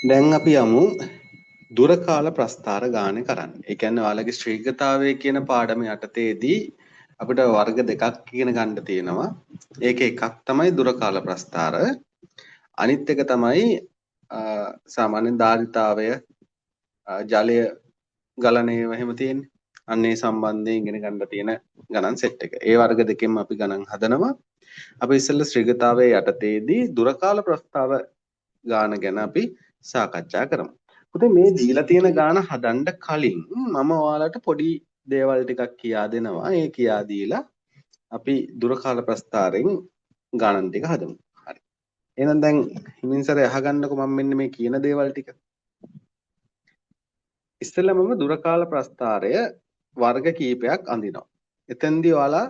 දැන් අපි යමු දුර කාල ප්‍රස්ථාර ගාන කරන්න. ඒ කියන්නේ ඔයාලගේ ශ්‍රීගතාවය කියන පාඩම යටතේදී අපිට වර්ග දෙකක් ඉගෙන ගන්න තියෙනවා. ඒක එකක් තමයි දුර කාල ප්‍රස්ථාර. අනිත් එක තමයි සාමාන්‍ය ධාරිතාවය ජලය ගලන ඒවා එහෙම තියෙන්නේ. අන්න ඒ සම්බන්ධයෙන් ඉගෙන ගන්න තියෙන ගණන් සෙට් එක. ඒ වර්ග දෙකෙන්ම අපි ගණන් හදනවා. අපි ඉස්සෙල්ලා ශ්‍රීගතාවයේ යටතේදී දුර කාල ප්‍රස්ථාව ගාන ගැන අපි සාකච්ඡා කරමු. පුතේ මේ දීලා තියෙන ගාන හදන්න කලින් මම ඔයාලට පොඩි දේවල් ටිකක් කියා දෙනවා. ඒ කියා දීලා අපි දුර කාල ප්‍රස්ථාරයෙන් ගණන් ටික හදමු. හරි. එහෙනම් දැන් හිමින්සරේ අහගන්නකො මම මෙන්න මේ කියන දේවල් ටික. ඉස්සෙල්ලා මම දුර කාල ප්‍රස්ථාරය වර්ග කීපයක් අඳිනවා. එතෙන්දී ඔයාලා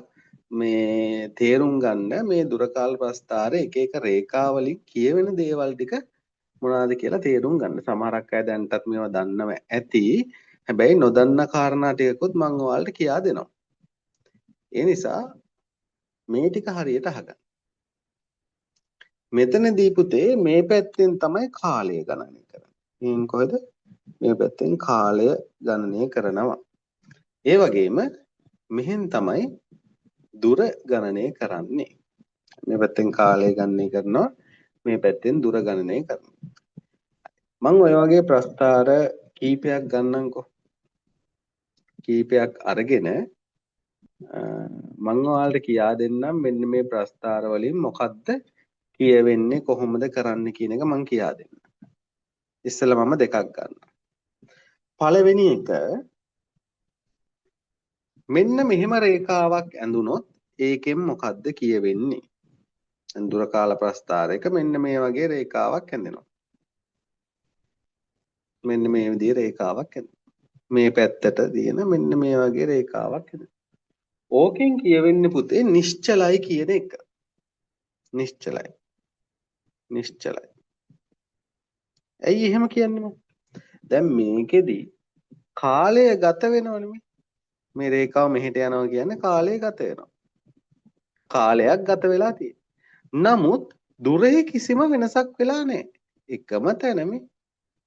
මේ තේරුම් ගන්න මේ දුර කාල ප්‍රස්ථාරයේ එක එක රේඛාවලින් කියවෙන දේවල් ටික මොනවාද කියලා තේරුම් ගන්න. සමහරක් අය දැන්ටත් මේවා දන්නව ඇති. හැබැයි නොදන්න කාරණා ටිකකුත් මම ඔයාලට කියා දෙනවා. ඒ නිසා මේ ටික හරියට අහගන්න. මෙතනදී පුතේ මේ පැත්තෙන් තමයි කාලය ගණනය කරන්නේ. මේන් කොහෙද? මේ පැත්තෙන් කාලය ගණනය කරනවා. ඒ වගේම මෙහෙන් තමයි දුර ගණනය කරන්නේ. මේ පැත්තෙන් කාලය ගණනය කරනවා. මේ පැත්තෙන් දුර ගණනය කරනවා. මම ඔය වගේ ප්‍රස්ථාර කීපයක් ගන්නම්කෝ. කීපයක් අරගෙන මම ඔයාලට කියා දෙන්නම් මෙන්න මේ ප්‍රස්ථාර වලින් මොකද්ද කියවෙන්නේ කොහොමද කරන්න කියන එක මම කියා දෙන්නම්. ඉස්සෙල්ලා මම දෙකක් ගන්නවා. පළවෙනි එක මෙන්න මෙහෙම රේඛාවක් ඇඳුනොත් ඒකෙන් මොකද්ද කියවෙන්නේ? දුර කාල ප්‍රස්ථාරයක මෙන්න මේ වගේ රේඛාවක් ඇඳෙනවා. මෙන්න මේ විදිහේ රේඛාවක් ඇඳෙනවා. මේ පැත්තට දින මෙන්න මේ වගේ රේඛාවක් ඇඳෙනවා. ඕකෙන් කියවෙන්නේ පුතේ නිශ්චලයි කියන එක. නිශ්චලයි. නිශ්චලයි. ඇයි එහෙම කියන්නේ මම? දැන් මේකෙදි කාලය ගත වෙනවනේ. මේ රේඛාව මෙහෙට යනවා කියන්නේ කාලය ගත වෙනවා. කාලයක් ගත වෙලා තියෙනවා. නමුත් දුරේ කිසිම වෙනසක් වෙලා නැහැ. එකම තැනමේ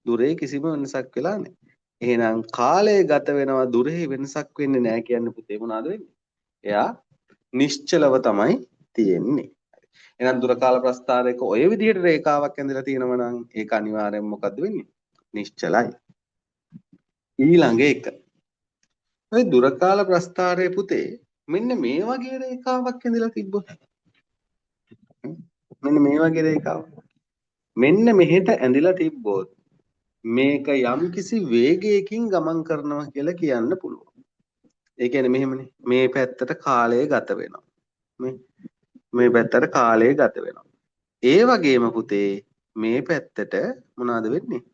දුරේ කිසිම වෙනසක් වෙලා නැහැ. එහෙනම් කාලය ගත වෙනවා දුරේ වෙනසක් වෙන්නේ නැහැ කියන්නේ පුතේ මොනවද වෙන්නේ? එයා නිශ්චලව තමයි තියෙන්නේ. එහෙනම් දුර කාල ප්‍රස්ථාරයක ඔය විදිහට රේඛාවක් ඇඳලා තියෙනවා නම් ඒක අනිවාර්යෙන් මොකද්ද වෙන්නේ? නිශ්චලයි. ඊළඟ එක. ඔය දුර කාල ප්‍රස්ථාරයේ පුතේ මෙන්න මේ වගේ රේඛාවක් ඇඳලා තිබ්බොත් මෙන්න මේ වගේ රේඛාවක් මෙන්න මෙහෙට ඇඳලා තිබ්බොත් මේක යම්කිසි වේගයකින් ගමන් කරනවා කියලා කියන්න පුළුවන්. ඒ කියන්නේ මෙහෙමනේ. මේ පැත්තට කාලය ගත වෙනවා. මේ පැත්තට කාලය ගත වෙනවා. ඒ වගේම පුතේ මේ පැත්තට මොනවද වෙන්නේ?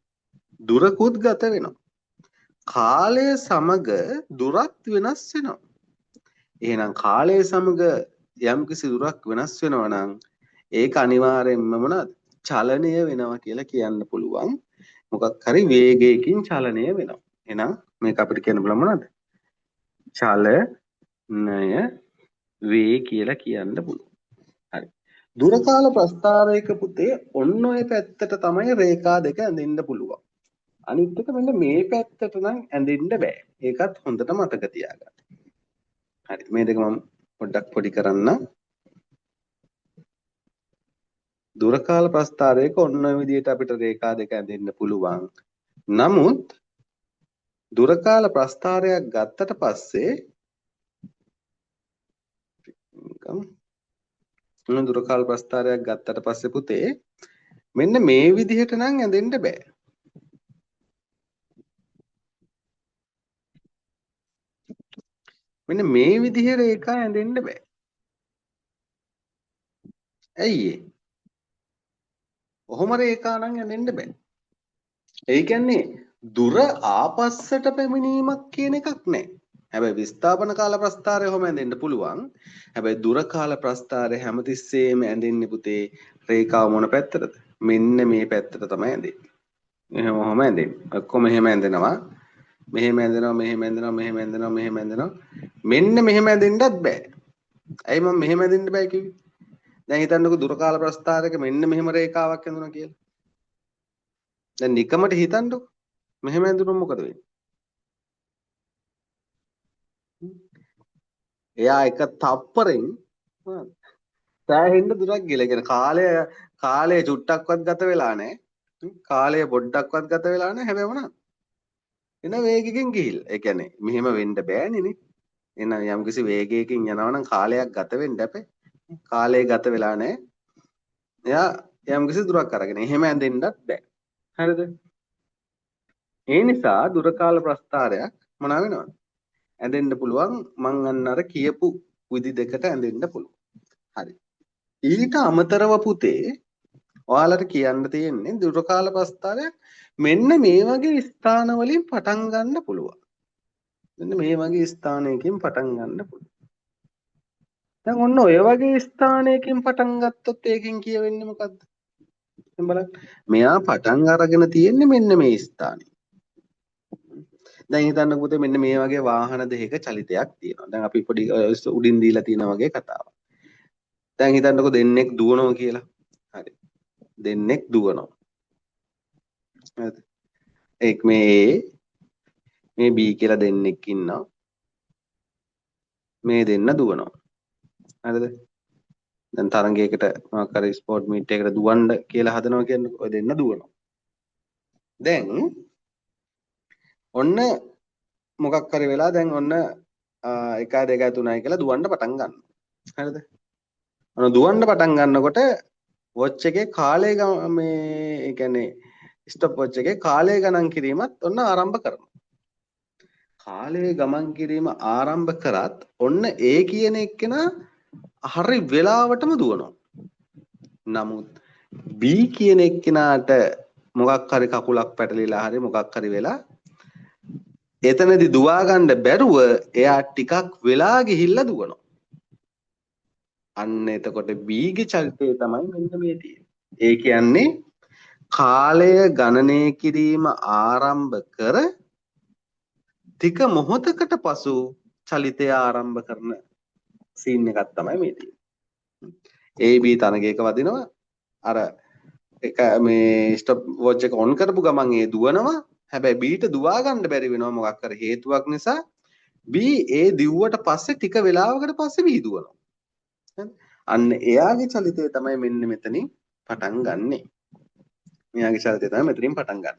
දුරකුත් ගත වෙනවා. කාලය සමග දුරත් වෙනස් වෙනවා. එහෙනම් කාලය සමග යම්කිසි දුරක් වෙනස් වෙනවා නම් ඒක අනිවාර්යෙන්ම මොනවද? චලනය වෙනවා කියලා කියන්න පුළුවන්. මොකක් හරි වේගයකින් චලනය වෙනවා. එහෙනම් මේක අපිට කියන්න බලමු මොනවද? චලනය වේ කියලා කියන්න පුළුවන්. හරි. දුර කාල ප්‍රස්ථාරයක පුතේ ඔන්න ඔය පැත්තට තමයි රේඛා දෙක ඇඳෙන්න පුළුවන්. අනිත් එක මෙන්න මේ පැත්තට නම් ඇඳෙන්න බෑ. ඒකත් හොඳට මතක තියාගන්න. හරි. මේ දෙක මම පොඩ්ඩක් පොඩි කරන්නම්. දුර කාල ප්‍රස්ථාරයක ඔන්න ඔය විදිහට අපිට රේඛා දෙක ඇඳෙන්න පුළුවන්. නමුත් දුර කාල ප්‍රස්ථාරයක් ගත්තට පස්සේ දුර කාල ප්‍රස්ථාරයක් ගත්තට පස්සේ පුතේ මෙන්න මේ විදිහට නම් ඇඳෙන්න බෑ. මෙන්න මේ විදිහේ රේඛා ඇඳෙන්න බෑ. ඇයි ඒ? ඔහොම රේඛා නම් ඇඳෙන්න බෑ. ඒ කියන්නේ දුර ආපස්සට පැමිණීමක් කියන එකක් නැහැ. හැබැයි විස්ථාපන කාල ප්‍රස්ථාරය ඔහොම ඇඳෙන්න පුළුවන්. හැබැයි දුර කාල ප්‍රස්ථාරය හැමතිස්සෙම ඇඳෙන්නේ පුතේ රේඛාව මොන පැත්තටද? මෙන්න මේ පැත්තට තමයි ඇඳෙන්නේ. එහෙම ඔහොම ඇඳෙන්නේ. ඔක්කොම එහෙම ඇඳෙනවා. මෙහෙම ඇඳෙනවා, මෙහෙම ඇඳෙනවා, මෙහෙම ඇඳෙනවා, මෙහෙම ඇඳෙනවා. මෙන්න මෙහෙම ඇඳෙන්නත් බෑ. ඇයි මම මෙහෙම ඇඳෙන්න බෑ කිව්වේ? දැන් හිතන්නකෝ දුර කාල ප්‍රස්ථාරයක මෙන්න මෙහෙම රේඛාවක් ඇඳුණා කියලා. දැන් නිකමට හිතන්නකො. මෙහෙම ඇඳුනොත් මොකද වෙන්නේ? එයා එක තප්පරෙන් සෑහෙන්න දුරක් ගිහලා. කියන කාලය චුට්ටක්වත් ගත වෙලා නැහැ. කාලය පොඩ්ඩක්වත් ගත වෙලා නැහැ. හැබැයි මොනවා? එන වේගකින් ගිහිල්ලා. ඒ කියන්නේ මෙහෙම වෙන්න බෑනේ නේ. එන යම්කිසි වේගයකින් යනවා නම් කාලයක් ගත වෙන්න අපේ. කාලය ගත වෙලා නැහැ. එයා යම්කිසි දුරක් අරගෙන. එහෙම ඇඳෙන්නත් බෑ. හරිද? ඒ නිසා දුර කාල ප්‍රස්ථාරයක් මොනවා වෙනවද? ඇඳෙන්න පුළුවන්. මං අන්න අර කියපු විදි දෙකට ඇඳෙන්න පුළුවන්. හරි. ඊට අමතරව පුතේ ඔයාලට කියන්න තියෙන්නේ දුර කාල ප්‍රස්ථාරයක් මෙන්න මේ වගේ ස්ථාන වලින් පටන් ගන්න පුළුවන්. මෙන්න මේ වගේ ස්ථානයකින් පටන් ගන්න පුළුවන්. දැන් ඔන්න ඔය වගේ ස්ථානයකින් පටන් ගත්තොත් ඒකෙන් කියවෙන්නේ මොකද්ද? දැන් බලන්න. මෙයා පටන් අරගෙන තියෙන්නේ මෙන්න මේ ස්ථානේ. දැන් හිතන්නකො පුතේ මෙන්න මේ වගේ වාහන දෙකක චලිතයක් තියෙනවා. දැන් අපි පොඩි උඩින් දීලා තියෙන වගේ කතාවක්. දැන් හිතන්නකො දෙන්නෙක් දුවනවා කියලා. හරි. දෙන්නෙක් දුවනවා. හරිද? එක් මේ B කියලා දෙන්නෙක් ඉන්නවා. මේ දෙන්න දුවනවා. හරිද? දැන් තරංගයකට මොකක් හරි ස්පෝර්ට් මීට් එකකට දුවන්න කියලා හදනවා කියන්නේ ඔය දෙන්න දුවනවා. දැන් ඔන්න මොකක් හරි වෙලා දැන් ඔන්න 1 2 3යි කියලා දුවන්න පටන් ගන්නවා. හරිද? ඔන්න දුවන්න පටන් ගන්නකොට වොච් එකේ කාලය මේ ඒ කියන්නේ ස්ටොප් වොච් එකේ කාලය ගණන් කිරීමත් ඔන්න ආරම්භ කරනවා. කාලය ගමන් කිරීම ආරම්භ කරත් ඔන්න ඒ කියන එක්කෙනා හරි වෙලාවටම දුවනවා. නමුත් B කියන එක්කෙනාට මොකක් හරි කකුලක් පැටලිලා හරි මොකක් හරි වෙලා එතනදී දුවා ගන්න බැරුව එයා ටිකක් වෙලා ගිහිල්ලා දුවනවා. අන්න එතකොට B ගේ චරිතය තමයි මෙන්න මේ තියෙන්නේ. ඒ කියන්නේ කාලය ගණනය කිරීම ආරම්භ කර ටික මොහොතකට පසු චලිතය ආරම්භ කරන සීන් එකක් තමයි මේ තියෙන්නේ. AB තරගයක වදිනවා. අර එක මේ ස්ටොප් වොච් එක ඔන් කරපු ගමන් ඒ දුවනවා. හැබැයි B ට දුවා ගන්න බැරි වෙනවා මොකක් හරි හේතුවක් නිසා. B ඒ දිව්වට පස්සේ ටික වෙලාවකට පස්සේ B දුවනවා. අන්න එයාගේ චලිතය තමයි මෙන්න මෙතනින් පටන් ගන්නෙ. මෙයාගේ චලිතය තමයි මෙතනින් පටන් ගන්න.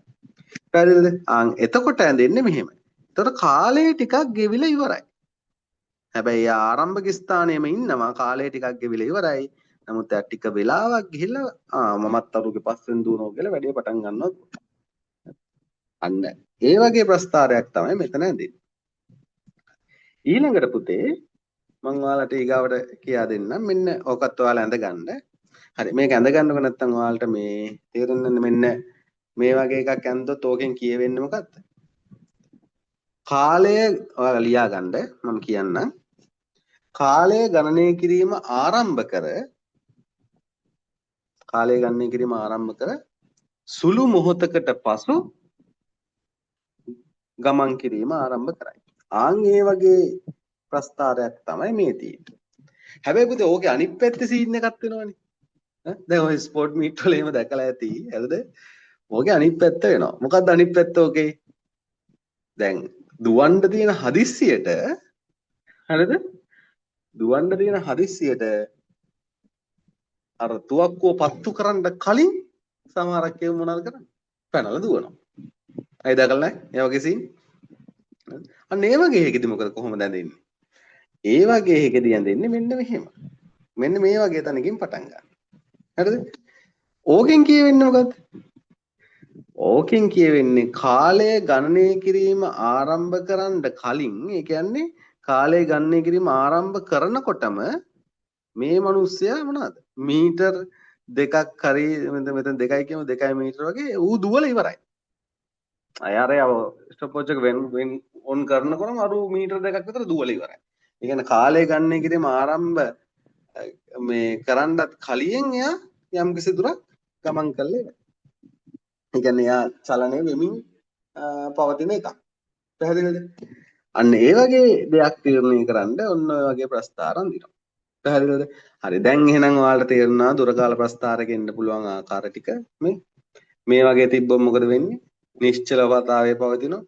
පැහැදිලිද? එතකොට ඇඳෙන්නේ මෙහෙමයි. එතකොට කාලය ටිකක් ගෙවිලා ඉවරයි. හැබැයි එයා ආරම්භක ස්ථානයේම ඉන්නවා. කාලය ටිකක් ගෙවිලා ඉවරයි. නමුත් එයා ටික වෙලාවක් ගිහිල්ලා මමත් අරුගේ පස්සෙන් දුවනවා කියලා වැඩේ පටන් ගන්නවා. අන්න ඒ වගේ ප්‍රස්ථාරයක් තමයි මෙතන ඇඳෙන්නේ. ඊළඟට පුතේ මම ඔයාලට ඊගාවට කියා දෙන්නම්. මෙන්න ඕකත් ඔයාලා ඇඳගන්න. හරි මේක ඇඳ ගන්නකො නැත්නම් ඔයාලට මේ තේරෙන්නේ මෙන්න මේ වගේ එකක් ඇඳුත් ඕකෙන් කියවෙන්නේ මොකක්ද? කාලය ඔයාලා ලියා ගන්න මම කියන්නම්. කාලය ගණනය කිරීම ආරම්භ කර සුළු මොහොතකට පසු ගමන් කිරීම ආරම්භ කරයි. ඒ වගේ ප්‍රස්ථාරයක් තමයි මේ තියෙන්නේ. හැබැයි පුතේ ඕකේ අනිත් පැත්තේ සීන් එකක් වෙනවනේ. දැන් ඔය ස්පෝර්ට් මීට් වල එහෙම දැකලා ඇති. හරිද? ඕකේ අනිත් පැත්ත වෙනවා. මොකක්ද අනිත් පැත්ත ඕකේ? දැන් දුවන්න තියෙන හදිස්සියට හරිද? දුවන්න තියෙන හදිස්සියට අර තුවක්කුව පත්තු කරන්න කලින් සමහරක් ඒව මොනවද කරන්නේ? පැනලා දුවනවා. අය දැකලා නැහැ? ඒ වගේ සීන්. අන්න ඒ වගේ එකෙදි මොකද කොහොමද ඇඳෙන්නේ? ඒ වගේ එකෙදි ඇඳෙන්නේ මෙන්න මෙහෙම. මෙන්න මේ වගේ තැනකින් පටන් ගන්න. හරිද? ඕකෙන් කියවෙන්නේ මොකද්ද? ඕකෙන් කියවෙන්නේ කාලය ගණනය කිරීම ආරම්භ කරන්න කලින් ඒ කියන්නේ කාලය ගණනය කිරීම ආරම්භ කරනකොටම මේ මිනිස්සයා මොනවද මීටර් දෙකක් හරි මෙතන 2යි කියමු 2 මීටර වගේ ඌ දුවලා ඉවරයි. අය අර ස්ටොප් වොච් එක වෙන් ඔන් කරනකොටම අර මීටර දෙකක් විතර දුවලා ඉවරයි. ඒ කියන්නේ කාලය ගණනය කිරීම ආරම්භ මේ කරන්නත් කලින් එයා යම් කිසි දුරක් ගමන් කළේ නැහැ. ඒ කියන්නේ එයා චලනය වෙමින් පවතින එකක්. පැහැදිලිද? අන්න ඒ වගේ දෙයක් තීරණය කරන්න ඔන්න ඔය වගේ ප්‍රස්ථාර අඳිනවා. පැහැදිලිද? හරි දැන් එහෙනම් ඔයාලට තේරුණා දුරකාල ප්‍රස්ථාරක එන්න පුළුවන් ආකාර ටික මේ මේ වගේ තිබ්බොත් මොකද වෙන්නේ? නිශ්චලතාවයේ පවතිනවා.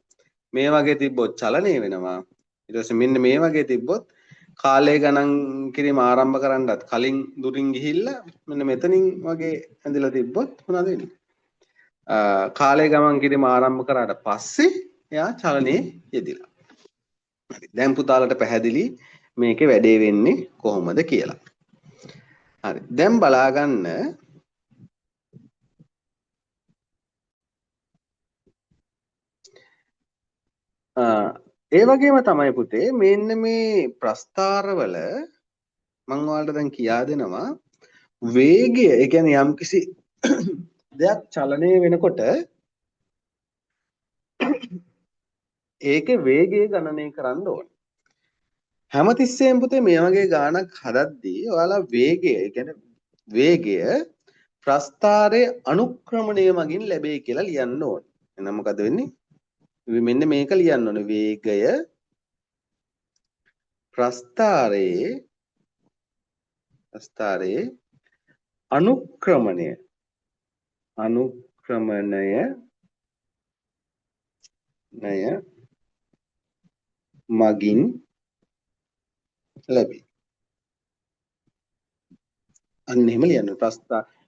මේ වගේ තිබ්බොත් චලනය වෙනවා. ඊට පස්සේ මෙන්න මේ වගේ තිබ්බොත් කාලය ගණන් කිරීම ආරම්භ කරන්නත් කලින් දුරින් ගිහිල්ලා මෙන්න මෙතනින් වගේ ඇඳලා තිබ්බොත් මොනවද වෙන්නේ? කාලය ගමන් කිරීම ආරම්භ කරාට පස්සේ එයා චලනයේ යෙදිලා. හරි. දැන් පුතාලට පැහැදිලි මේකේ වැඩේ වෙන්නේ කොහොමද කියලා. හරි. දැන් බලාගන්න ඒ වගේම තමයි පුතේ මෙන්න මේ ප්‍රස්ථාරවල මම ඔයාලට දැන් කියා දෙනවා වේගය ඒ කියන්නේ යම්කිසි දෙයක් චලනය වෙනකොට ඒකේ වේගය ගණනය කරන්න ඕනේ. හැමතිස්සෙම පුතේ මේ වගේ ගානක් හදද්දී ඔයාලා වේගය ඒ කියන්නේ වේගය ප්‍රස්ථාරයේ අනුක්‍රමණය මගින් ලැබෙයි කියලා ලියන්න ඕනේ. එහෙනම් මොකද වෙන්නේ? මෙන්න මේක ලියන්න ඕනේ. වේගය ප්‍රස්ථාරයේ අනුක්‍රමණය මගින් ලැබේ. අන්න එහෙම ලියන්න.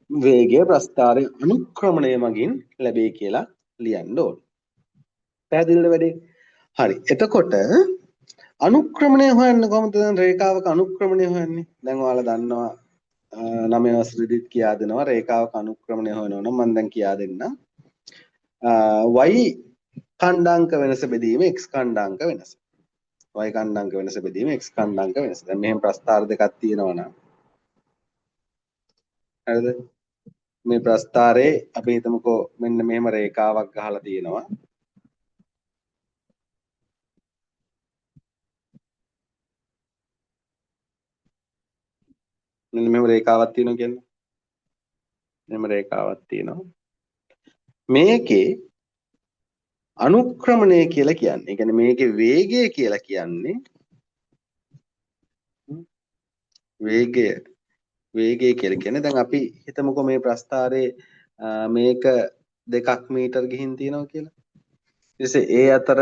වේගය ප්‍රස්ථාරයේ අනුක්‍රමණය මගින් ලැබේ කියලා ලියන්න ඕනේ. පැහැදිලිද වැඩේ? හරි. එතකොට අනුක්‍රමණය හොයන්න කොහොමද දැන් රේඛාවක අනුක්‍රමණය හොයන්නේ? දැන් ඔයාලා දන්නවා 9 වසරේදීත් කියා දෙනවා රේඛාවක අනුක්‍රමණය හොයනවා නම් මම දැන් කියා දෙන්නම්. y ඛණ්ඩාංක වෙනස බෙදීම x ඛණ්ඩාංක වෙනස. y ඛණ්ඩාංක වෙනස බෙදීම x ඛණ්ඩාංක වෙනස. දැන් මෙහෙම ප්‍රස්ථාර දෙකක් තියෙනවා නම් හරිද? මේ ප්‍රස්ථාරේ අපි හිතමුකෝ මෙන්න මෙහෙම රේඛාවක් ගහලා තියෙනවා. මෙන්න මෙහෙම රේඛාවක් තියෙනවා කියන්නේ. මෙහෙම රේඛාවක් තියෙනවා. මේකේ අනුක්‍රමණය කියලා කියන්නේ. ඒ කියන්නේ මේකේ වේගය කියලා කියන්නේ වේගය කියලා කියන්නේ දැන් අපි හිතමුකෝ මේ ප්‍රස්ථාරයේ මේක 2 මීටර ගිහින් තියෙනවා කියලා. ඊට පස්සේ ඒ අතර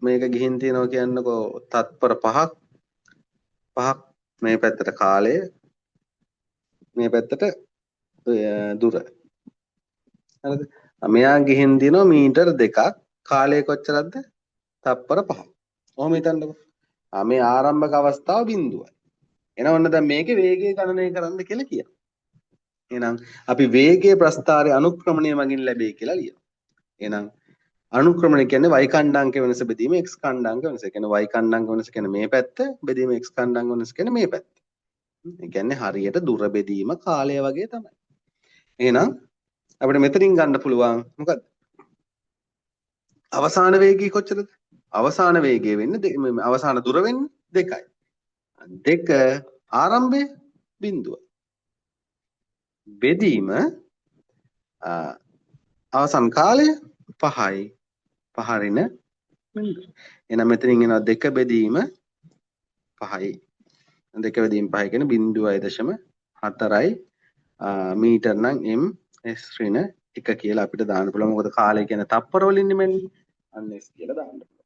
මේක ගිහින් තියෙනවා කියන්නකෝ තත්පර 5ක් මේ පැත්තට කාලය මේ පැත්තට දුර. හරිද? මෙයා ගිහින් දිනවා මීටර 2ක් කාලය කොච්චරද? තත්පර 5ක්. ඔහොම හිතන්නකෝ. මේ ආරම්භක අවස්ථාව බිඳුවයි. එහෙනම් ඔන්න දැන් මේකේ වේගය ගණනය කරන්න කියලා කියනවා. එහෙනම් අපි වේගයේ ප්‍රස්ථාරයේ අනුක්‍රමණය මගින් ලැබෙයි කියලා ලියනවා. එහෙනම් අනුක්‍රමණය කියන්නේ y ඛණ්ඩාංක වෙනස බෙදීම x ඛණ්ඩාංක වෙනස. ඒ කියන්නේ y ඛණ්ඩාංක වෙනස කියන්නේ මේ පැත්ත බෙදීම x ඛණ්ඩාංක වෙනස කියන්නේ මේ පැත්ත. ඒ කියන්නේ හරියට දුර බෙදීම කාලය වගේ තමයි. එහෙනම් අපිට මෙතනින් ගන්න පුළුවන් මොකද්ද? අවසාන වේගය කොච්චරද? අවසාන වේගය වෙන්නේ අවසාන දුර වෙන්නේ 2යි. 2 ආරම්භය බිඳුව. බෙදීම අවසන් කාලය 5යි. පහරින බිඳුව. එහෙනම් මෙතනින් එනවා 2 බෙදීම 5යි. 2 බෙදීම 5 කියන්නේ 0.4යි මීටර නම් m s ඍණ 1 කියලා අපිට දාන්න පුළුවන්. මොකද කාලය කියන්නේ තප්පර වලින් නෙමෙයි. අන්න s කියලා දාන්න පුළුවන්.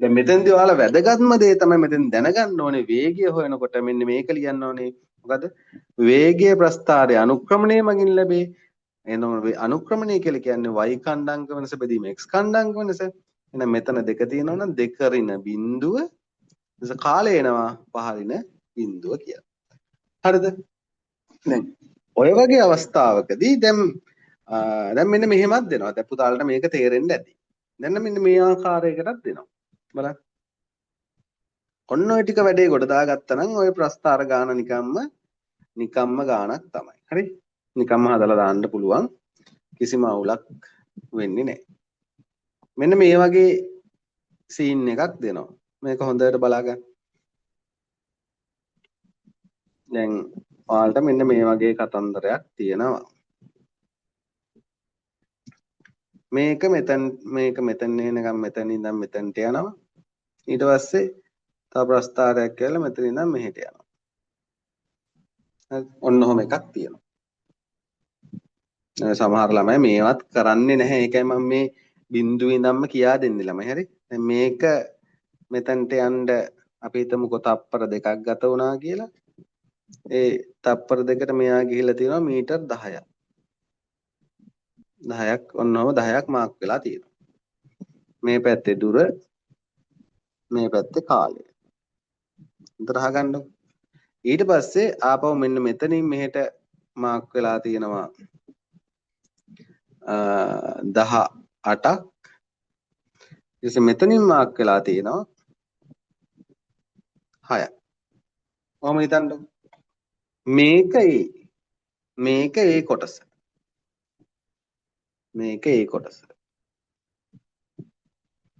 දැන් මෙතෙන්දී ඔයාලා වැදගත්ම දේ තමයි මෙතෙන් දැනගන්න ඕනේ වේගය හොයනකොට මෙන්න මේක ලියන්න ඕනේ. මොකද වේගයේ ප්‍රස්ථාරයේ අනුක්‍රමණය මගින් ලැබේ. එනම අනුක්‍රමණය කියලා කියන්නේ y ඛණ්ඩාංක වෙනස බෙදීම x ඛණ්ඩාංක වෙනස. එහෙනම් මෙතන දෙක තියෙනවා නම් 2 ඍණ බිඳුව එතකොට කාලය එනවා 5 ඍණ බිඳුව කියලා. හරිද? දැන් ඔය වගේ අවස්ථාවකදී දැන් මෙන්න මෙහෙමත් දෙනවා. දැන් පුතාලට මේක තේරෙන්න ඇති. දැන් මෙන්න මේ ආකාරයකටත් දෙනවා. බලන්න. ඔන්න ඔය ටික වැඩේ කොට දාගත්තා නම් ඔය ප්‍රස්ථාර ගාන නිකම්ම ගානක් තමයි. හරි? නිකම්ම හදලා දාන්න පුළුවන්. කිසිම අවුලක් වෙන්නේ නැහැ. මෙන්න මේ වගේ සීන් එකක් දෙනවා. මේක හොඳට බලාගන්න. දැන් ඔයාලට මෙන්න මේ වගේ කතන්දරයක් තියෙනවා. මේක මෙතන එනකම් මෙතන ඉඳන් මෙතනට යනවා. ඊට පස්සේ තව ප්‍රස්ථාරයක් කියලා මෙතන ඉඳන් මෙහෙට යනවා. හරි. ඔන්න ඔහොම එකක් තියෙනවා. සමහර ළමයි මේවත් කරන්නේ නැහැ. ඒකයි මම මේ බිඳුවේ ඉඳන්ම කියා දෙන්නේ ළමයි. හරි. දැන් මේක මෙතනට යන්න අපි හිතමුකෝ තප්පර 2ක් ගත වුණා කියලා. ඒ තප්පර 2කට මෙයා ගිහිල්ලා තියෙනවා මීටර් 10ක්. 10ක් ඔන්නෝම 10ක් මාක් වෙලා තියෙනවා. මේ පැත්තේ දුර මේ පැත්තේ කාලය. උතර අහගන්නකො. ඊට පස්සේ ආපහු මෙන්න මෙතනින් මෙහෙට මාක් වෙලා තියෙනවා 18ක්. ඊට මෙතනින් මාක් වෙලා තියෙනවා 6ක්. ඔහොම හිතන්නකො. මේක ඒ කොටස. මේක ඒ කොටස.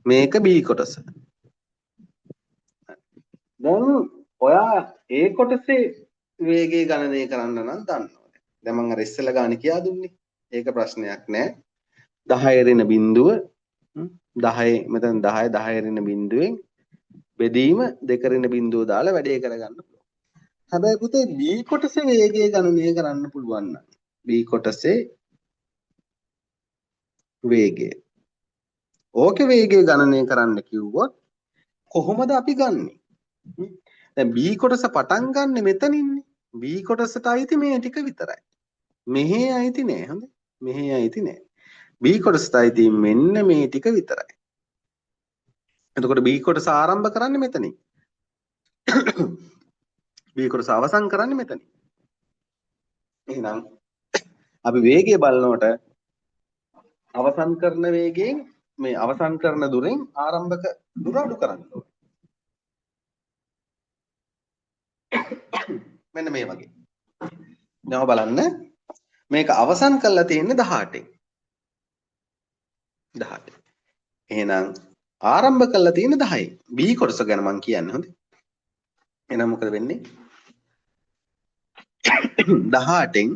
මේක B කොටස. දැන් ඔයා ඒ කොටසේ වේගය ගණනය කරන්න නම් දන්නවා. දැන් මම අර ඉස්සෙල්ලා ගානේ කියා දුන්නේ. ඒක ප්‍රශ්නයක් නෑ. 10 එරෙන බිඳුව 10 මෙතන 10 10 එරෙන බිඳුවෙන් බෙදීම 2 එරෙන බිඳුව දාලා වැඩේ කරගන්න පුළුවන්. හැබැයි පුතේ B කොටසේ වේගය ගණනය කරන්න පුළුවන් නම් B කොටසේ වේගය. ඕකේ වේගය ගණනය කරන්න කිව්වොත් කොහොමද අපි ගන්නෙ? දැන් B කොටස පටන් ගන්න මෙතනින්නේ. B කොටසට අයිති මේ ටික විතරයි. මෙහි අයිති නෑ. හොඳයි. මෙහි අයිති නෑ. B කොටසට අයිති මෙන්න මේ ටික විතරයි. එතකොට B කොටස ආරම්භ කරන්නේ මෙතනින්. B කොටස අවසන් කරන්නේ මෙතනින්. එහෙනම් අපි වේගය බලනකොට අවසන් කරන වේගයෙන් මේ අවසන් කරන දුරෙන් ආරම්භක දුර අඩු කරන්න ඕනේ. මෙන්න මේ වගේ. දැන් බලන්න මේක අවසන් කරලා තියෙන්නේ 18න්. 18. එහෙනම් ආරම්භ කරලා තියෙන්නේ 10න්. B කොටස ගැන මම කියන්නේ හොඳේ. එහෙනම් මොකද වෙන්නේ? 18න්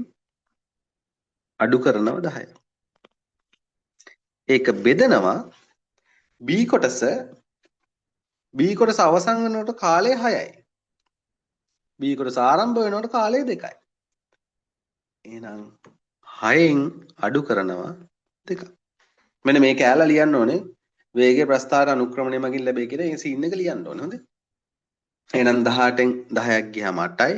අඩු කරනවා 10. ඒක බෙදනවා B කොටස අවසන් වෙනකොට කාලය 6යි. B කොටස ආරම්භ වෙනකොට කාලය 2යි. එහෙනම් 6න් අඩු කරනවා 2. මෙන්න මේ කෑල්ල ලියන්න ඕනේ. වේගයේ ප්‍රස්ථාර අනුක්‍රමණය මගින් ලැබෙයි කියලා ඒ සීන් එක ලියන්න ඕනේ. හොඳේ. එහෙනම් 18න් 10ක් ගියාම 8යි.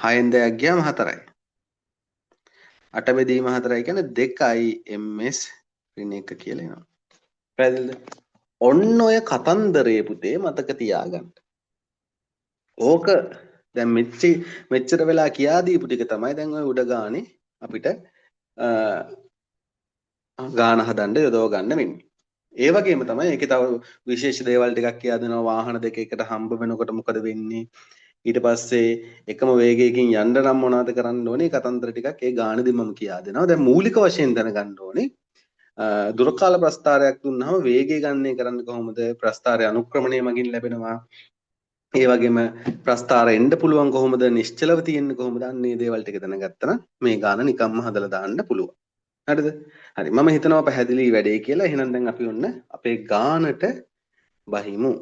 6න් 2ක් ගියාම 4යි. 8 බෙදීම 4යි කියන්නේ 2යි ms ඍණ 1 කියලා එනවා. පැහැදිලිද? ඔන්න ඔය කතන්දරේ පුතේ මතක තියාගන්න. ඕක දැන් මෙච්චර වෙලා කියා දීපු ටික තමයි දැන් ඔය උඩ ගානේ අපිට ගාන හදන්න යොදව ගන්න වෙන්නේ. ඒ වගේම තමයි ඒකේ තව විශේෂ දේවල් ටිකක් කියා දෙනවා. වාහන දෙක එකට හම්බ වෙනකොට මොකද වෙන්නේ? ඊට පස්සේ එකම වේගයකින් යන්න නම් මොනවද කරන්න ඕනේ? කතන්දර ටිකක් ඒ ගානේදී මම කියා දෙනවා. දැන් මූලික වශයෙන් දැනගන්න ඕනේ දුරකාල ප්‍රස්ථාරයක් දුන්නාම වේගය ගණනය කරන්නේ කොහොමද? ප්‍රස්ථාරය අනුක්‍රමණය මගින් ලැබෙනවා. ඒ වගේම ප්‍රස්ථාර එන්න පුළුවන් කොහොමද? නිශ්චලව තියෙන්නේ කොහොමද? අන්නේ දේවල් ටික දැනගත්තා නම් මේ ගාන නිකම්ම හදලා දාන්න පුළුවන්. හරිද? හරි. මම හිතනවා පැහැදිලි වැඩේ කියලා. එහෙනම් දැන් අපි ඔන්න අපේ ගානට බහිමු.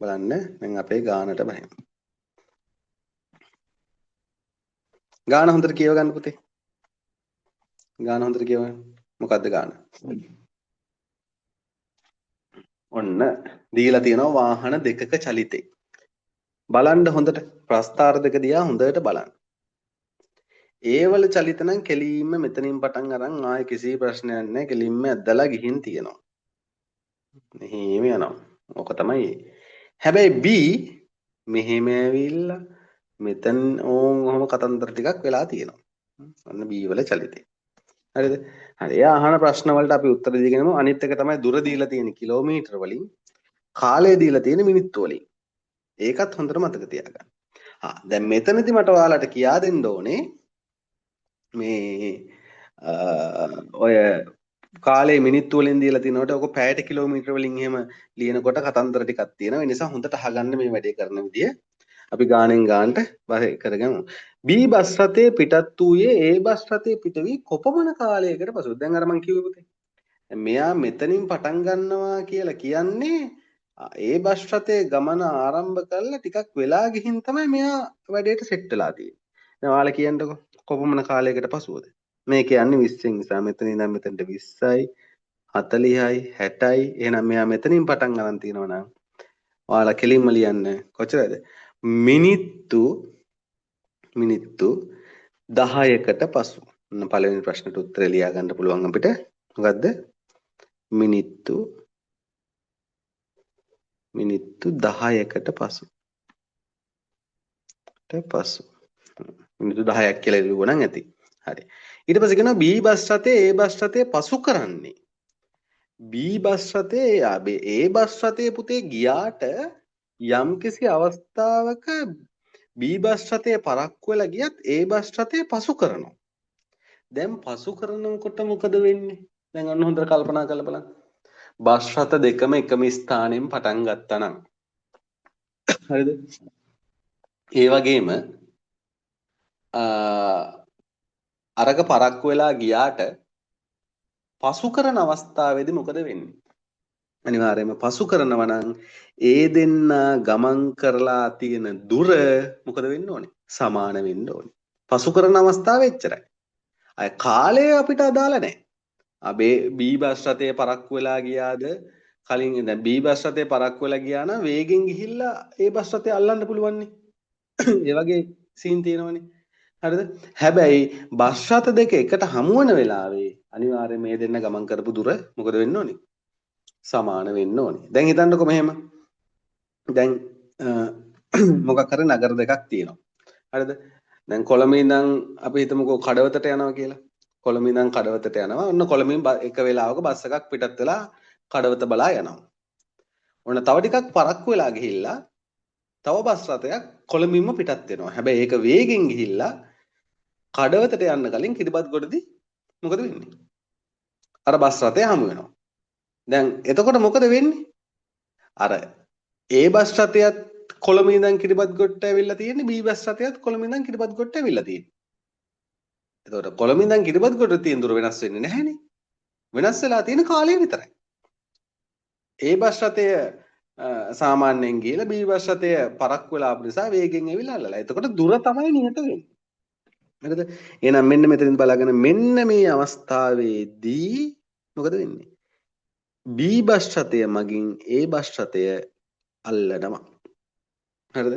බලන්න දැන් අපේ ගානට බහිමු. ගාන හොඳට කියව ගන්න පුතේ. ගාන හොඳට කියවන්න. මොකද්ද ගාන? ඔන්න දීලා තියෙනවා වාහන දෙකක චලිතේ. බලන්න හොඳට ප්‍රස්ථාර දෙක දිහා හොඳට බලන්න. ඒවල චලිත නම් කෙලින්ම මෙතනින් පටන් අරන් ආයේ කිසි ප්‍රශ්නයක් නැහැ. කෙලින්ම ඇදලා ගිහින් තියෙනවා. මෙහෙම යනවා. ඕක තමයි. හැබැයි B මෙහෙම ඇවිල්ලා මෙතන ඔහොම කතන්දර ටිකක් වෙලා තියෙනවා. අන්න B වල චලිතේ. හරිද? හරි. එයා අහන ප්‍රශ්න වලට අපි උත්තර දීගෙනමු. අනිත් එක තමයි දුර දීලා තියෙන කිලෝමීටර වලින්, කාලය දීලා තියෙන මිනිත්තු වලින්. ඒකත් හොඳට මතක තියාගන්න. දැන් මෙතනදී මට ඔයාලට කියා දෙන්න ඕනේ මේ ඔය කාලේ මිනිත්තු වලින් දීලා තිනකොට ඔක පැයට කිලෝමීටර වලින් එහෙම ලියනකොට කතන්දර ටිකක් තියෙනවා. ඒ නිසා හොඳට අහගන්න මේ වැඩේ කරන විදිය. අපි ගානෙන් ගානට කරගමු. B බස් රථයේ පිටත් වූයේ A බස් රථයේ පිට වී කොපමණ කාලයකට පසුද? දැන් අර මං කිව්වේ පුතේ. මෙයා මෙතනින් පටන් ගන්නවා කියලා කියන්නේ ඒ බස් රථයේ ගමන ආරම්භ කරලා ටිකක් වෙලා ගිහින් තමයි මෙයා වැඩේට සෙට් වෙලා තියෙන්නේ. දැන් ඔයාලා කියන්නකෝ කොපමණ කාලයකට පසුවද? මේ කියන්නේ 20න් නිසා මෙතන ඉඳන් මෙතනට 20යි 40යි 60යි. එහෙනම් මෙයා මෙතනින් පටන් ගන්න තියෙනවා නම් ඔයාලා කෙලින්ම ලියන්න කොච්චරද? මිනිත්තු 10කට පසු. පළවෙනි ප්‍රශ්නට උත්තරය ලියා ගන්න පුළුවන් අපිට. මොකද්ද? මිනිත්තු 10කට පසු. මිනිත්තු 10ක් කියලා ලියුවා නම් ඇති. හරි. ඊට පස්සේ කියනවා B බස් රථයේ A බස් රථයේ පසු කරන්නේ. B බස් රථයේ A බස් රථයේ පුතේ ගියාට යම්කිසි අවස්ථාවක B බස් රථයේ පරක්කු වෙලා ගියත් A බස් රථයේ පසු කරනවා. දැන් පසු කරනකොට මොකද වෙන්නේ? දැන් අන්න හොඳට කල්පනා කරලා බලන්න. බස් රථ දෙකම එකම ස්ථානයෙන් පටන් ගත්තා නම් හරිද? ඒ වගේම අරක පරක්කු වෙලා ගියාට පසු කරන අවස්ථාවේදී මොකද වෙන්නේ? අනිවාර්යයෙන්ම පසු කරනවා නම් ඒ දෙන්න ගමන් කරලා තියෙන දුර මොකද වෙන්න ඕනේ? සමාන වෙන්න ඕනේ. පසු කරන අවස්ථාව එච්චරයි. අය කාලය අපිට අදාළ නැහැ. අබේ B බස් රථයේ පරක්කු වෙලා ගියාද කලින් දැන් B බස් රථයේ පරක්කු වෙලා ගියා නම් වේගෙන් ගිහිල්ලා A බස් රථය අල්ලන්න පුළුවන් නේ. ඒ වගේ සීන් තියෙනවනේ. හරිද? හැබැයි බස් රථ දෙක එකට හමු වෙන වෙලාවේ අනිවාර්යයෙන් මේ දෙන්න ගමන් කරපු දුර මොකද වෙන්න ඕනේ? සමාන වෙන්න ඕනේ. දැන් හිතන්නකො මෙහෙම. දැන් මොකක් හරි නගර දෙකක් තියෙනවා. හරිද? දැන් කොළඹ ඉඳන් අපි හිතමුකෝ කඩවතට යනවා කියලා. කොළඹ ඉඳන් කඩවතට යනවා. ඔන්න කොළඹින් එක වෙලාවක බස් එකක් පිටත් වෙලා කඩවත බලා යනවා. ඔන්න තව ටිකක් පරක්කු වෙලා ගිහිල්ලා තව බස් රථයක් කොළඹින්ම පිටත් වෙනවා. හැබැයි ඒක වේගෙන් ගිහිල්ලා කඩවතට යන්න කලින් කිරිබත්ගොඩදී මොකද වෙන්නේ? අර බස් රථය හමු වෙනවා. දැන් එතකොට මොකද වෙන්නේ? අර A බස් රථයත් කොළඹ ඉඳන් කිරිබත්ගොඩට ඇවිල්ලා තියෙන්නේ B බස් රථයත් කොළඹ ඉඳන් කිරිබත්ගොඩට ඇවිල්ලා තියෙන්නේ. එතකොට කොළඹ ඉඳන් කිරිබත්ගොඩට තියෙන දුර වෙනස් වෙන්නේ නැහැනේ. වෙනස් වෙලා තියෙන කාලය විතරයි. A බස් රථය සාමාන්‍යයෙන් ගිහලා B බස් රථය පරක්කු වෙලා ආපු නිසා වේගෙන් ඇවිල්ලා අල්ලලා. එතකොට දුර තමයි නියත වෙන්නේ. හරිද? එහෙනම් මෙන්න මෙතනින් බලාගෙන මෙන්න මේ අවස්ථාවේදී මොකද වෙන්නේ? B බස් රථය මගින් A බස් රථය අල්ලනවා. හරිද?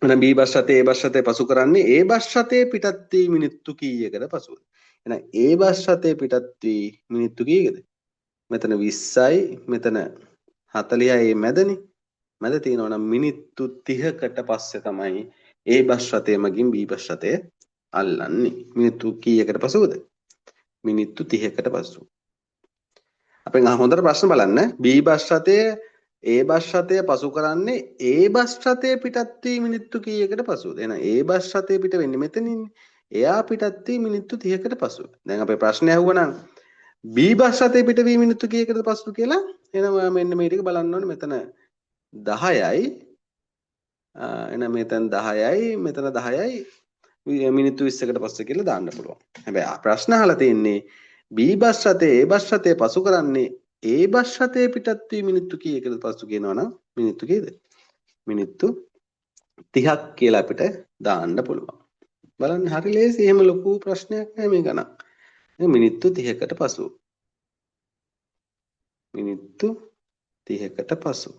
එහෙනම් B බස් රථය A බස් රථය පසු කරන්නේ A බස් රථයේ පිටත් වී මිනිත්තු කීයකට පසුද? එහෙනම් A බස් රථයේ පිටත් වී මිනිත්තු කීයකද? මෙතන 20යි මෙතන 40යි මැදනේ. මැද තියෙනවා නම් මිනිත්තු 30කට පස්සේ තමයි A බස් රථය මගින් B බස් රථය අල්ලන්නේ. මිනිත්තු කීයකට පසුවද? මිනිත්තු 30කට පසු. අපෙන් හොඳට ප්‍රශ්න බලන්න. B බස් රථය A බස් රථය පසු කරන්නේ A බස් රථය පිටත් වී මිනිත්තු කීයකට පසුද? එහෙනම් A බස් රථය පිට වෙන්නේ මෙතනින්. එයා පිටත් වී මිනිත්තු 30කට පසු. දැන් අපේ ප්‍රශ්නේ අහුවනම් B බස් රථය පිට වී මිනිත්තු කීයකටද පසුද කියලා. එහෙනම් ඔයා මෙන්න මේ ටික බලන්න ඕනේ. මෙතන 10යි එහෙනම් මෙතන 10යි මෙතන 10යි මිනිත්තු 20කට පස්සේ කියලා දාන්න පුළුවන්. හැබැයි ප්‍රශ්න අහලා තියෙන්නේ B බස් රථය A බස් රථය පසු කරන්නේ A බස් රථය පිටත් වී මිනිත්තු කීයකද පසු කියනවනම් මිනිත්තු කීයද? මිනිත්තු 30ක් කියලා අපිට දාන්න පුළුවන්. බලන්න හරි ලේසි. එහෙම ලොකු ප්‍රශ්නයක් නෑ මේ ගණන්. මිනිත්තු 30කට පසු. මිනිත්තු 30කට පසු.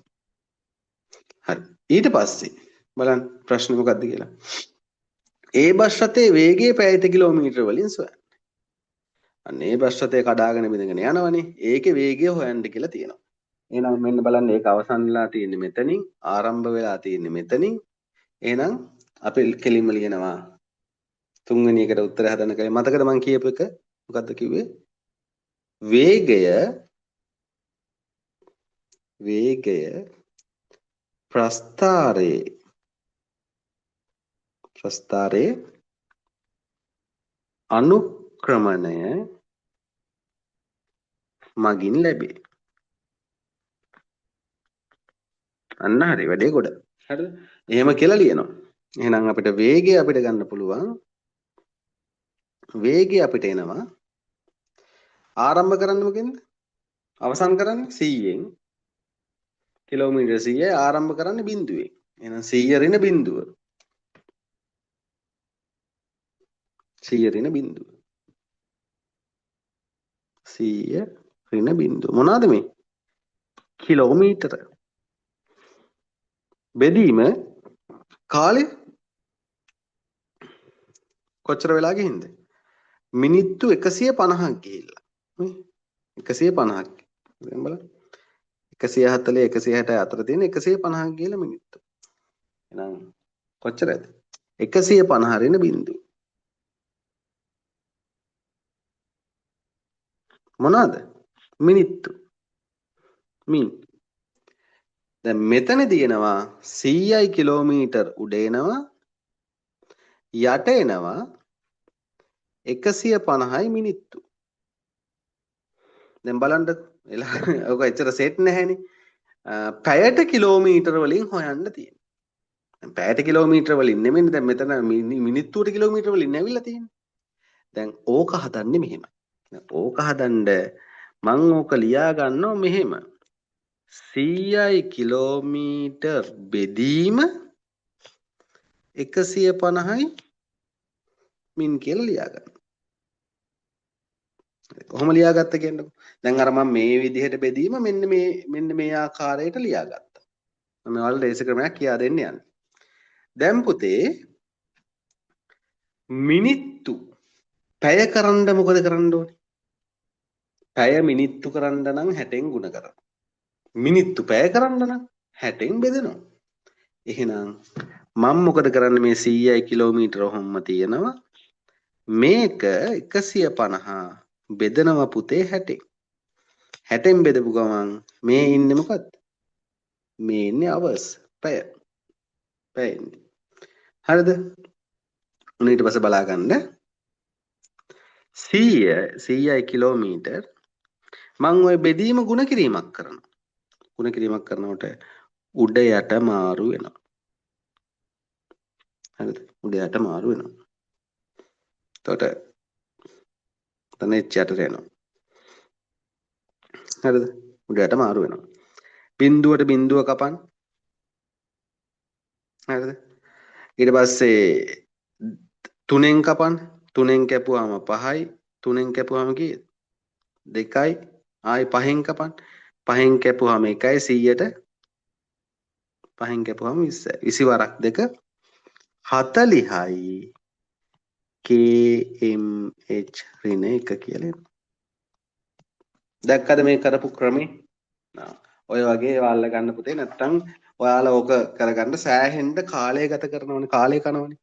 හරි. ඊට පස්සේ බලන්න ප්‍රශ්නේ මොකක්ද කියලා. A බස් රථයේ වේගය පැයට කිලෝමීටර වලින් සොයන්න. අන්න ඒ බස් රථය කඩාගෙන බිඳගෙන යනවනේ. ඒකේ වේගය හොයන්න කියලා තියෙනවා. එහෙනම් මෙන්න බලන්න ඒක අවසන් වෙලා තියෙන්නේ මෙතනින්, ආරම්භ වෙලා තියෙන්නේ මෙතනින්. එහෙනම් අපි කෙලින්ම ලියනවා තුන්වෙනි එකට උත්තර හදන්න කලින් මතකද මම කියපු එක? මොකද්ද කිව්වේ? වේගය ප්‍රස්ථාරයේ අනුක්‍රමණය මගින් ලැබේ. අන්න හරි වැඩේ ගොඩ. හරිද? එහෙම කියලා ලියනවා. එහෙනම් අපිට වේගය අපිට ගන්න පුළුවන්. වේගය අපිට එනවා. ආරම්භ කරන්න මොකෙන්ද? අවසන් කරන්නේ 100ෙන්. කිලෝමීටර් 100යි ආරම්භ කරන්නේ බිඳුවෙන්. එහෙනම් 100 ඍණ බිඳුව. 100 ඍණ බිඳුව. 100 ඍණ බිඳුව. මොනවාද මේ? කිලෝමීටර. බෙදීම කාලේ කොච්චර වෙලා ගිහින්ද? මිනිත්තු 150ක් ගිහිල්ලා. නේ? 150ක්. දැන් බලන්න. 140 160 අතර තියෙන 150ක් ගිහිල්ලා මිනිත්තු. එහෙනම් කොච්චරද? 150 ඍණ බිඳුව. මොනවාද? මිනිත්තු. මින්. දැන් මෙතනදී එනවා 100යි කිලෝමීටර් උඩ එනවා යට එනවා 150යි මිනිත්තු. දැන් බලන්න ඔක එච්චර සෙට් නැහැනේ. පැයට කිලෝමීටර වලින් හොයන්න තියෙනවා. දැන් පැයට කිලෝමීටර වලින් නෙමෙයි දැන් මෙතන මිනිත්තුවට කිලෝමීටර වලින් ඇවිල්ලා තියෙන්නේ. දැන් ඕක හදන්නේ මෙහෙම. ඕක හදන්න මම ඕක ලියා ගන්නවා මෙහෙම. 100යි කිලෝමීටර් බෙදීම 150යි මින් කියලා ලියා ගන්න. කොහොම ලියාගත්ත කියන්නකෝ. දැන් අර මම මේ විදිහට බෙදීම මෙන්න මේ ආකාරයට ලියාගත්තා. මම ඔයාලට රේස ක්‍රමයක් කියා දෙන්න යන්නේ. දැන් පුතේ මිනිත්තු පැය කරන්න මොකද කරන්න ඕනේ? පැය මිනිත්තු කරන්න නම් 60න් ගුණ කරනවා. මිනිත්තු පැය කරන්න නම් 60න් බෙදෙනවා. එහෙනම් මම මොකද කරන්නේ මේ 100යි කිලෝමීටර ඔහොම තියෙනවා. මේක 150 බෙදනවා පුතේ 60න්. 60න් බෙදපු ගමන් මේ ඉන්නේ මොකද්ද? මේ ඉන්නේ hours පැය. පැය ඉන්නේ. හරිද? උන ඊට පස්සේ බලා ගන්න 100යි කිලෝමීටර් මම ওই බෙදීම ගුණ කිරීමක් කරනවා. ගුණ කිරීමක් කරනකොට උඩ යට මාරු වෙනවා. හරිද? උඩ යට මාරු වෙනවා. එතකොට තන එච්චට යනවා. හරිද? උඩ යට මාරු වෙනවා. බිඳුවට බිඳුව කපන්න. හරිද? ඊට පස්සේ 3ෙන් කපන්න. 3ෙන් කැපුවාම 5යි. 3ෙන් කැපුවාම කීයද? 2යි. ආයි 5ෙන් කපන්න. 5ෙන් කැපුවාම 1යි 100ට 5ෙන් කැපුවාම 20යි. 20 වරක් 2 40යි kmh ඍණ 1 කියලා එනවා. දැක්කද මේ කරපු ක්‍රමේ? ඔය වගේ ඔයාලා ගන්න පුතේ නැත්තම් ඔයාලා ඕක කරගන්න සෑහෙන්න කාලය ගත කරනවනේ කාලය කනවනේ.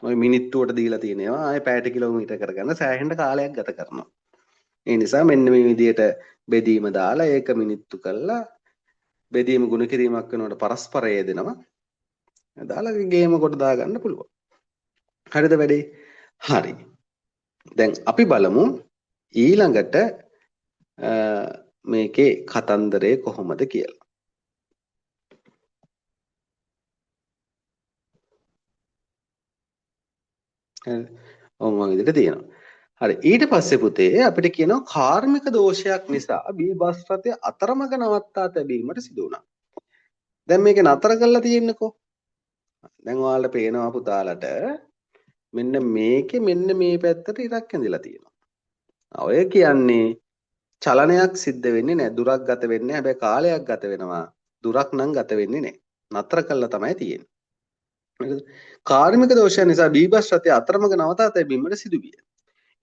ඔය මිනිත්තුවට දීලා තියෙනවා ආයේ පැයට කිලෝමීටර කරගන්න සෑහෙන්න කාලයක් ගත කරනවා. ඒ නිසා මෙන්න මේ විදිහට බෙදීම දාලා ඒක මිනිත්තු කරලා බෙදීම ගුණ කිරීමක් වෙනකොට පරස්පරය දෙනවා. දාලා ගේම කොට දාගන්න පුළුවන්. හරිද වැඩේ? හරි. දැන් අපි බලමු ඊළඟට මේකේ කතන්දරය කොහොමද කියලා. හරි. ඔව් වගේ විදිහට තියෙනවා. හරි ඊට පස්සේ පුතේ අපිට කියනවා කාර්මික දෝෂයක් නිසා බී බස් රථය අතරමඟ නවත්තා තැබීමට සිදු වුණා. දැන් මේක නතර කරලා තියෙන්නකෝ. දැන් ඔයාලට පේනවා පුතාලට මෙන්න මේකේ මෙන්න මේ පැත්තට ඉරක් ඇඳලා තියෙනවා. ඔය කියන්නේ චලනයක් සිද්ධ වෙන්නේ නැහැ. දුරක් ගත වෙන්නේ නැහැ. හැබැයි කාලයක් ගත වෙනවා. දුරක් නම් ගත වෙන්නේ නැහැ. නතර කළා තමයි තියෙන්නේ. හරිද? කාර්මික දෝෂය නිසා බී බස් රථය අතරමඟ නවතා තැබීමට සිදු විය.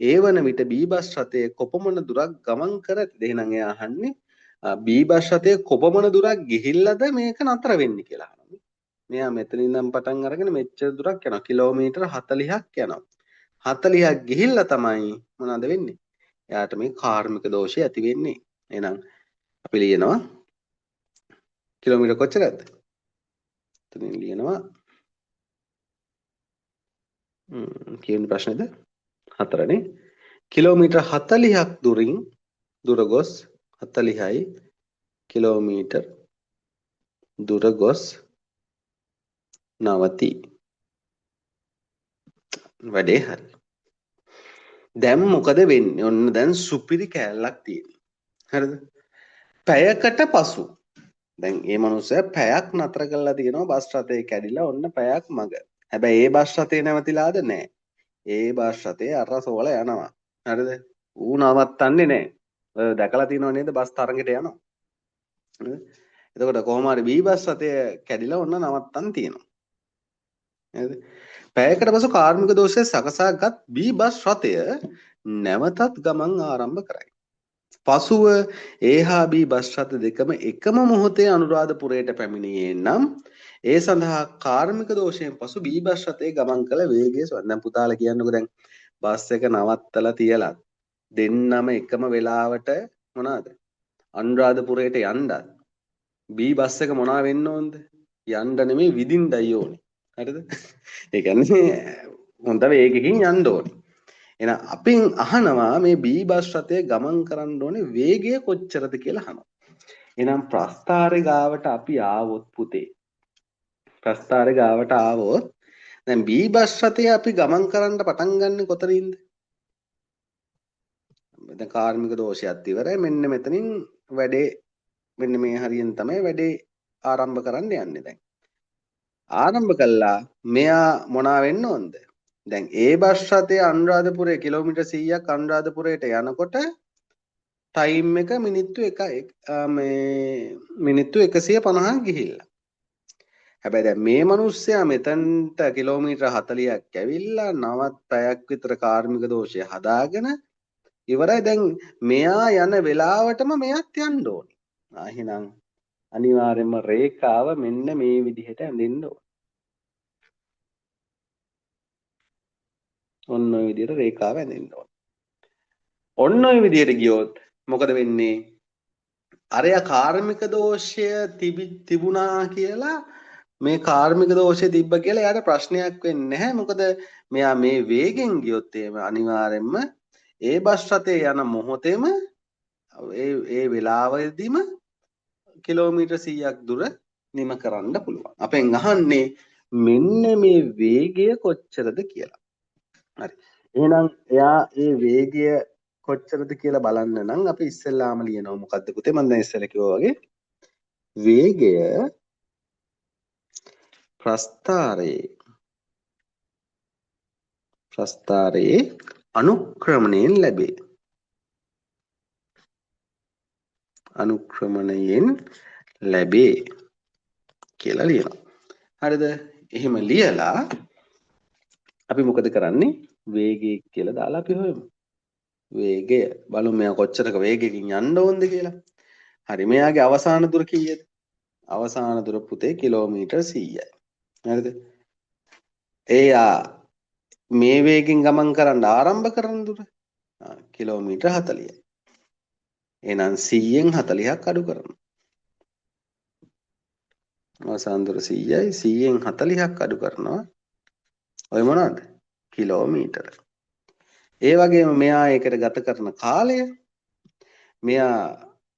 ඒ වන විට බී බස් රථයේ කොපමණ දුරක් ගමන් කර එහෙනම් එයා අහන්නේ බී බස් රථයේ කොපමණ දුරක් ගිහිල්ලාද මේක නතර වෙන්නේ කියලා අහනවා. මෙයා මෙතන ඉඳන් පටන් අරගෙන මෙච්චර දුරක් යනවා. කිලෝමීටර 40ක් යනවා. 40ක් ගිහිල්ලා තමයි මොනවද වෙන්නේ? එයාට මේ කාර්මික දෝෂය ඇති වෙන්නේ. එහෙනම් අපි ලියනවා කිලෝමීටර කොච්චරද? එතනින් ලියනවා කියන ප්‍රශ්නේද? 4නේ. කිලෝමීටර 40ක් දුර ගොස් 40යි කිලෝමීටර දුර ගොස් නවතී. වැඩේ හරි. දැන් මොකද වෙන්නේ? ඔන්න දැන් සුපිරි කෑල්ලක් තියෙනවා. හරිද? පැයකට පසු දැන් මේ මනුස්සයා පැයක් නතර කරලා තියෙනවා බස් රථේ කැඩිලා ඔන්න පැයක් මග. හැබැයි ඒ බස් රථේ නැවතිලාද නැහැ. ඒ බස් රථේ අරසෝල යනවා. හරිද? ඌ නවත්තන්නේ නැහැ. ඔය දැකලා තියෙනව නේද බස් තරඟෙට යනවා. හරිද? එතකොට කොහොම හරි බී බස් රථය කැඩිලා ඔන්න නවත්තන් තියෙනවා. නේද? පැයකට පසු කාර්මික දෝෂය සකසාගත් බී බස් රථය නැවතත් ගමන් ආරම්භ කරයි. පසුව ඒහා බී බස් රථ දෙකම එකම මොහොතේ අනුරාධපුරයට පැමිණියේ නම් ඒ සඳහා කාර්මික දෝෂයෙන් පසු බී බස් රථයේ ගමන් කළ වේගය දැන් පුතාලා කියන්නකෝ දැන් බස් එක නවත්තලා තියලා දෙන්නම එකම වෙලාවට මොනවාද අනුරාධපුරයට යන්නත් බී බස් එක මොනවා වෙන්න ඕනද යන්න නෙමෙයි විදින්නයි ඕනේ හරිද ඒ කියන්නේ හොඳ වේගකින් යන්න ඕනේ එහෙනම් අපෙන් අහනවා මේ බී බස් රථයේ ගමන් කරන්න ඕනේ වේගය කොච්චරද කියලා අහනවා එහෙනම් ප්‍රස්ථාරේ ගාවට අපි ආවොත් පුතේ ප්‍රස්ථාරේ ගාවට ආවොත් දැන් බී බස් රථයේ අපි ගමන් කරන්න පටන් ගන්න කොතනින්ද දැන් කාර්මික දෝෂයත් ඉවරයි මෙන්න මෙතනින් වැඩේ මෙන්න මේ හරියෙන් තමයි වැඩේ ආරම්භ කරන්න යන්නේ දැන් ආරම්භ කළා මෙයා මොනවා වෙන්න ඕනද දැන් ඒ බස් රථය අනුරාධපුරේ කිලෝමීටර් 100ක් අනුරාධපුරයට යනකොට ටයිම් එක මිනිත්තු 1 මේ මිනිත්තු 150ක් ගිහිල්ලා හැබැයි දැන් මේ මිනිස්සයා මෙතනට කිලෝමීටර් 40ක් ඇවිල්ලා නවත් පැයක් විතර කාර්මික දෝෂය හදාගෙන ඉවරයි දැන් මෙයා යන වෙලාවටම මෙයාත් යන්න ඕනේ. එහෙනම් අනිවාර්යයෙන්ම රේඛාව මෙන්න මේ විදිහට ඇඳෙන්න ඕනේ. ඔන්න ඔය විදිහට රේඛාව ඇඳෙන්න ඕනේ. ඔන්න ඔය විදිහට ගියොත් මොකද වෙන්නේ? අරයා කාර්මික දෝෂය තිබුණා කියලා මේ කාර්මික දෝෂය තිබ්බ කියලා එයාට ප්‍රශ්නයක් වෙන්නේ නැහැ. මොකද මෙයා මේ වේගෙන් ගියොත් එහෙම අනිවාර්යයෙන්ම ඒ බස් රථේ යන මොහොතේම ඒ වෙලාවෙදිම කිලෝමීටර් 100ක් දුර නිම කරන්න පුළුවන්. අපෙන් අහන්නේ මෙන්න මේ වේගය කොච්චරද කියලා. හරි. එහෙනම් එයා ඒ වේගය කොච්චරද කියලා බලන්න නම් අපි ඉස්සෙල්ලාම ලියනවා මොකද්ද පුතේ මම දැන් ඉස්සෙල්ලා කිව්වා වගේ වේගය ප්‍රස්ථාරයේ අනුක්‍රමණයෙන් ලැබේ. අනුක්‍රමණයෙන් ලැබේ කියලා ලියනවා. හරිද? එහෙම ලියලා අපි මොකද කරන්නේ? වේගය කියලා දාලා අපි හොයමු. වේගය බලමු මෙයා කොච්චරක වේගයකින් යන්න ඕනද කියලා. හරි මෙයාගේ අවසාන දුර කීයද? අවසාන දුර පුතේ කිලෝමීටර් 100යි. හරිද? එයා මේ වේගෙන් ගමන් කරන්න ආරම්භ කරන දුර කිලෝමීටර් 40යි. එහෙනම් 100න් 40ක් අඩු කරනවා. අවසාන දුර 100යි 100න් 40ක් අඩු කරනවා. ඔය මොනවද? කිලෝමීටර. ඒ වගේම මෙයා ඒකට ගත කරන කාලය මෙයා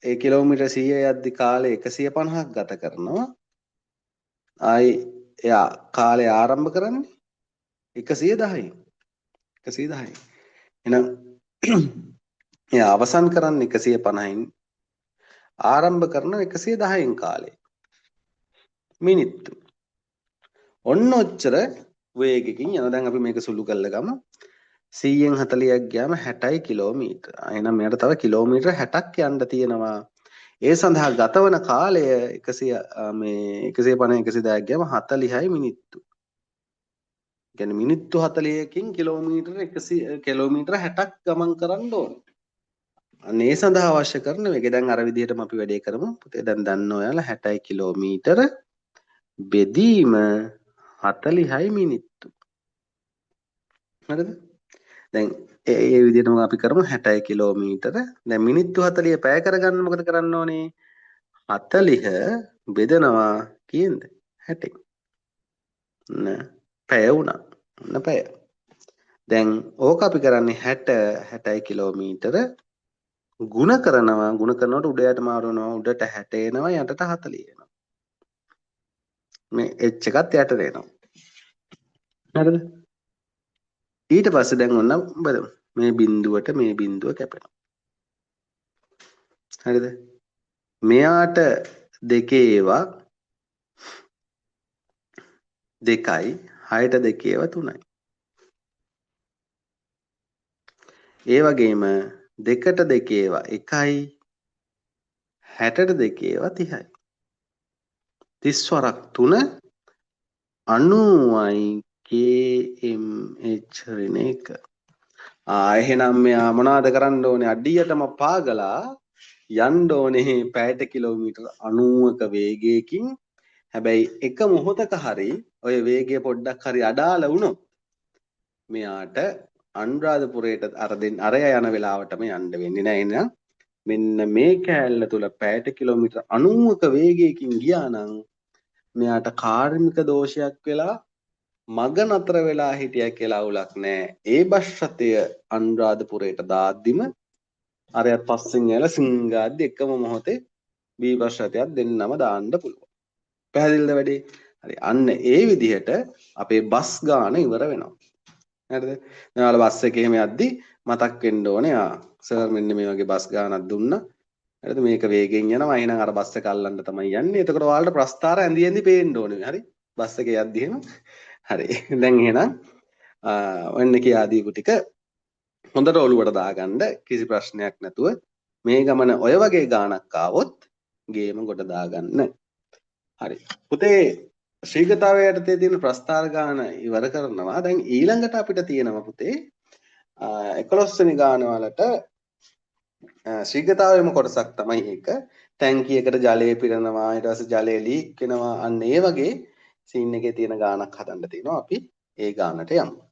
ඒ කිලෝමීටර් 100 යද්දි කාලය 150ක් ගත කරනවා. ආයි එයා කාලය ආරම්භ කරන්නේ 110යි. 110යි. එහෙනම් එයා අවසන් කරන්නේ 150න් ආරම්භ කරනවා 110න් කාලය. මිනිත්තු. ඔන්න ඔච්චර වේගකින් යනවා. දැන් අපි මේක සුළු කරලා ගමු. 100න් 40ක් ගියාම 60යි කිලෝමීටර. එහෙනම් මෙයාට තව කිලෝමීටර 60ක් යන්න තියෙනවා. ඒ සඳහා ගතවන කාලය 100 මේ 150 110ක් ගියාම 40යි මිනිත්තු. කියන්නේ මිනිත්තු 40කින් කිලෝමීටර 100 කිලෝමීටර 60ක් ගමන් කරන්න ඕනේ. අන්න ඒ සඳහා අවශ්‍ය කරන වේගය දැන් අර විදිහටම අපි වැඩේ කරමු. පුතේ දැන් දන්න ඔයාලා 60යි කිලෝමීටර බෙදීම 40යි මිනිත්තු. හරිද? දැන් ඒ විදිහටම අපි කරමු 60 කිලෝමීටර. දැන් මිනිත්තු 40 පැය කරගන්න මොකද කරන්න ඕනේ? 40 බෙදනවා කීයද? 60. පැය වුණා. ඔන්න පැය. දැන් ඕක අපි කරන්නේ 60යි කිලෝමීටර ගුණ කරනකොට උඩ යට මාරනවා උඩට 60 එනවා යටට 40 එනවා. මේ h එකත් යට එනවා. හරිද? ඊට පස්සේ දැන් ඔන්න බලමු. මේ බිඳුවට මේ බිඳුව කැපෙනවා. හරිද? මෙයාට දෙකේ ඒවා 2යි 6ට දෙකේ ඒවා 3යි. ඒ වගේම 2ට දෙකේ ඒවා 1යි 60ට දෙකේ ඒවා 30යි. 30 වරක් 3 90යි kmh ඍණ 1. එහෙනම් මෙයා මොනවද කරන්න ඕනේ? අඩියටම පාගලා යන්න ඕනේ පැයට කිලෝමීටර් 90ක වේගයකින්. හැබැයි එක මොහොතක හරි ඔය වේගය පොඩ්ඩක් හරි අඩාල වුණොත් මෙයාට අනුරාධපුරයට අර යන වෙලාවටම යන්න වෙන්නේ නැහැ. එහෙනම් මෙන්න මේ කෑල්ල තුල පැයට කිලෝමීටර් 90ක වේගයකින් ගියා නම් මෙයාට කාර්මික දෝෂයක් වෙලා මග නතර වෙලා හිටියා කියලා අවුලක් නැහැ. ඒ බස් රථය අනුරාධපුරයට දාද්දිම අරයත් පස්සෙන් ඇවිල්ලා සිංගාද්දි එකම මොහොතේ බී බස් රථයක් දෙන්නම දාන්න පුළුවන්. පැහැදිලිද වැඩේ? හරි. අන්න ඒ විදිහට අපේ බස් ගාන ඉවර වෙනවා. හරිද? දැන් ඔයාලා බස් එකේ එහෙම යද්දි මතක් වෙන්න ඕනේ සර් මෙන්න මේ වගේ බස් ගානක් දුන්නා. හරිද? මේක වේගෙන් යනවා. එහෙනම් අර බස් එක අල්ලන්න තමයි යන්නේ. එතකොට ඔයාලට ප්‍රස්ථාර ඇඳි ඇඳි පේන්න ඕනේ. හරි? බස් එකේ යද්දි එහෙම. හරි. දැන් එහෙනම් ඔන්න කියා දීපු ටික හොඳට ඔලුවට දාගන්න කිසි ප්‍රශ්නයක් නැතුව මේ ගමන ඔය වගේ ගානක් ආවොත් ගේම ගොඩ දාගන්න. හරි. පුතේ ශ්‍රීගතාවේ යටතේ තියෙන ප්‍රස්ථාර ගාන ඉවර කරනවා. දැන් ඊළඟට අපිට තියෙනවා පුතේ 11 වෙනි ගාන වලට ශ්‍රීගතාවේම කොටසක් තමයි ඒක. ටැංකියකට ජලය පිරෙනවා, ඊට පස්සේ ජලය ලීක් වෙනවා. අන්න ඒ වගේ සීන් එකේ තියෙන ගානක් හදන්න තියෙනවා. අපි ඒ ගානට යමු.